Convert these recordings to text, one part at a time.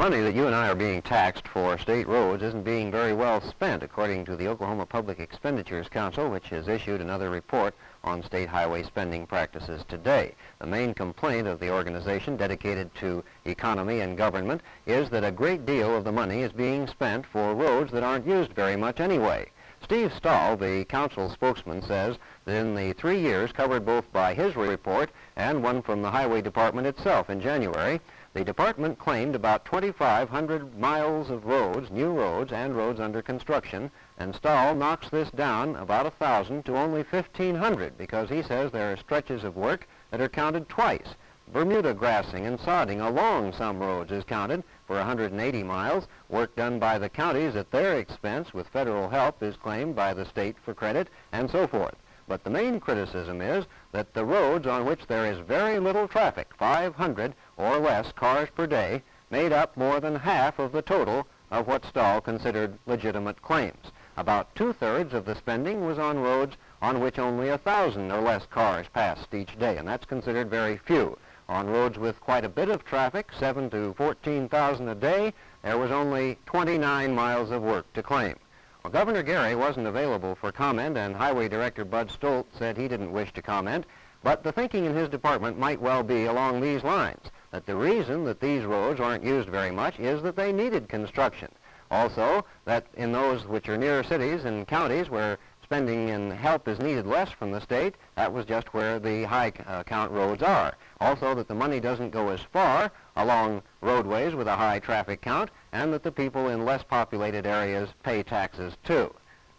Money that you and I are being taxed for state roads isn't being very well spent, according to the Oklahoma Public Expenditures Council, which has issued another report on state highway spending practices today. The main complaint of the organization dedicated to economy and government is that a great deal of the money is being spent for roads that aren't used very much anyway. Steve Stahl, the council spokesman, says that in the 3 years covered both by his report and one from the Highway Department itself in January, the department claimed about 2,500 miles of roads, new roads, and roads under construction, and Stahl knocks this down about 1,000 to only 1,500 because he says there are stretches of work that are counted twice. Bermuda grassing and sodding along some roads is counted for 180 miles. Work done by the counties at their expense with federal help is claimed by the state for credit, and so forth. But the main criticism is that the roads on which there is very little traffic, 500 or less cars per day, made up more than half of the total of what Stahl considered legitimate claims. About 2/3 of the spending was on roads on which only 1,000 or less cars passed each day, and that's considered very few. On roads with quite a bit of traffic, 7,000 to 14,000 a day, there was only 29 miles of work to claim. Well, Governor Gary wasn't available for comment, and Highway Director Bud Stolt said he didn't wish to comment, but the thinking in his department might well be along these lines, that the reason that these roads aren't used very much is that they needed construction. Also, that in those which are near cities and counties where spending and help is needed less from the state, that was just where the high count roads are. Also, that the money doesn't go as far along roadways with a high traffic count, and that the people in less populated areas pay taxes too.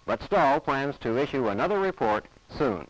But Stahl plans to issue another report soon.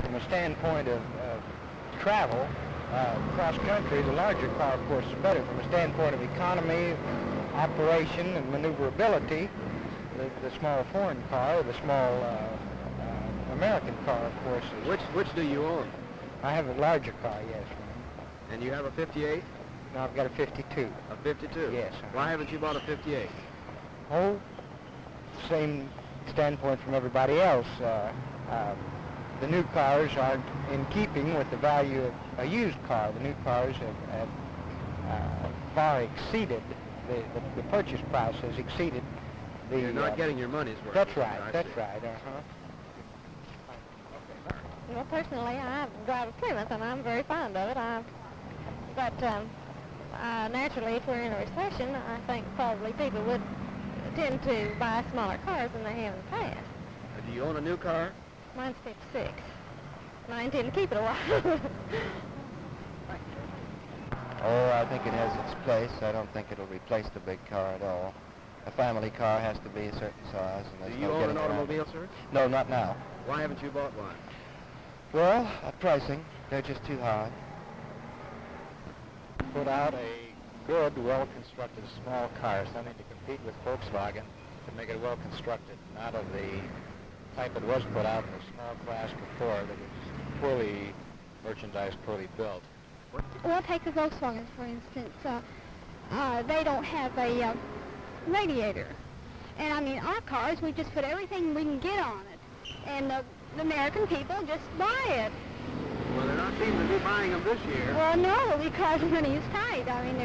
From a standpoint of travel cross country, the larger car, of course, is better. From a standpoint of economy, operation, and maneuverability, the small foreign car, or the small American car, of course, is... Which do you own? I have a larger car, yes. And you have a 58? No, I've got a 52. A 52? Yes. Why haven't you bought a 58? Oh, same standpoint from everybody else. The new cars aren't in keeping with the value of a used car. The new cars have far exceeded, the purchase price has exceeded the... You're not getting your money's worth. That's right, that's right, Well, personally, I drive a Plymouth, and I'm very fond of it. But naturally, if we're in a recession, I think probably people would tend to buy smaller cars than they have in the past. Do you own a new car? Mine's 56. And I intend to keep it a while. Oh, I think it has its place. I don't think it'll replace the big car at all. A family car has to be a certain size. And Do you own an automobile, sir? No, not now. Why haven't you bought one? Well, pricing. They're just too high. Put out a good, well-constructed small car, something to compete with Volkswagen, to make it well-constructed, not of the type that was put out in the small class before, that was poorly merchandised, poorly built. Well, take the Volkswagen, for instance. They don't have a radiator. And, I mean, our cars, we just put everything we can get on it. And the American people just buy it. Well, they're not seeming to be buying them this year. Well, no, because the money is tight. I mean,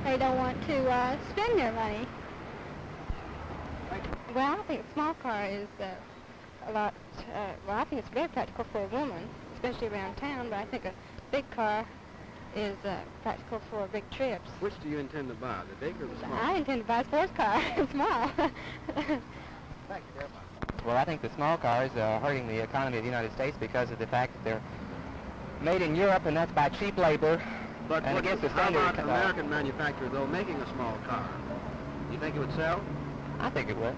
they don't want to spend their money. Well, I think a small car is a lot, well, I think it's very practical for a woman, especially around town, but I think a big car is practical for big trips. Which do you intend to buy, the big or the small? I intend to buy a sports car, small. Thank you very much. Well, I think the small cars are hurting the economy of the United States because of the fact that they're made in Europe, and that's by cheap labor. But and against the how standard about an American manufacturer, though, making a small car? Do you think it would sell? I think it would.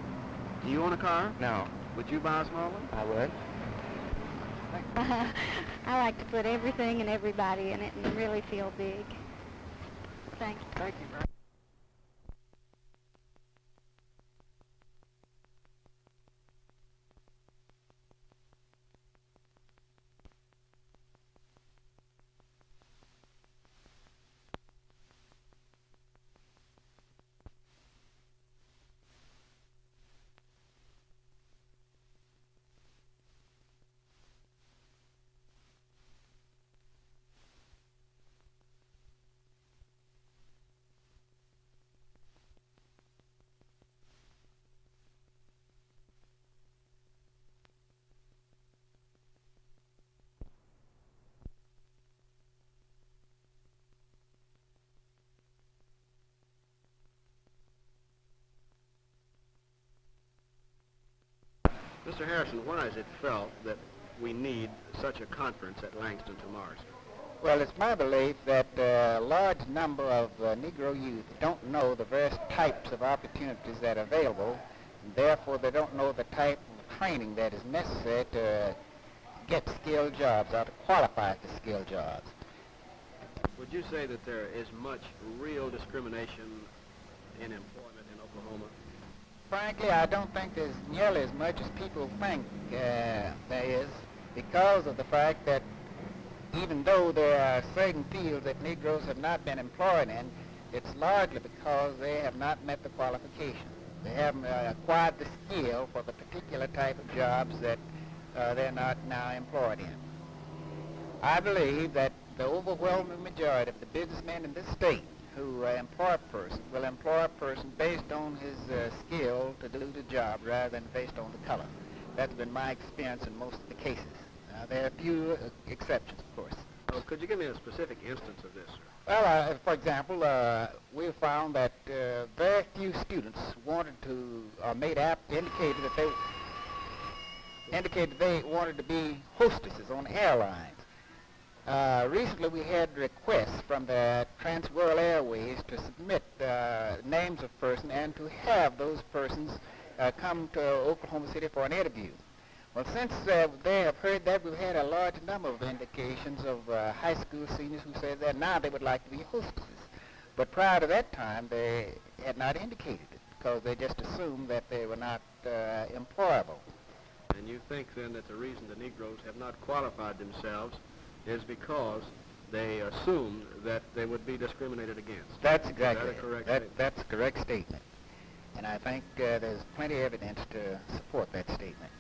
Do you own a car? No, Would you buy a small one? I would. I like to put everything and everybody in it and really feel big. Thank you. Thank you very much. Mr. Harrison, why is it felt that we need such a conference at Langston tomorrow? Well, it's my belief that a large number of Negro youth don't know the various types of opportunities that are available, and therefore they don't know the type of training that is necessary to get skilled jobs or to qualify for skilled jobs. Would you say that there is much real discrimination in employment in Oklahoma? Frankly, I don't think there's nearly as much as people think there is, because of the fact that even though there are certain fields that Negroes have not been employed in, it's largely because they have not met the qualifications. They haven't acquired the skill for the particular type of jobs that they're not now employed in. I believe that the overwhelming majority of the businessmen in this state who employ a person will employ a person based on his skill to do the job rather than based on the color. That's been my experience in most of the cases. There are a few exceptions, of course. Well, could you give me a specific instance of this, sir? Well, for example, we found that very few students wanted to, indicated that they wanted to be hostesses on airlines. Recently, we had requests from the Trans-World Airways to submit names of persons and to have those persons come to Oklahoma City for an interview. Well, since they have heard that, we've had a large number of indications of high school seniors who said that now they would like to be hostesses. But prior to that time, they had not indicated it because they just assumed that they were not employable. And you think then that the reason the Negroes have not qualified themselves is because they assumed that they would be discriminated against? That's exactly Is that a correct it. statement? That's a correct statement. And I think there's plenty of evidence to support that statement.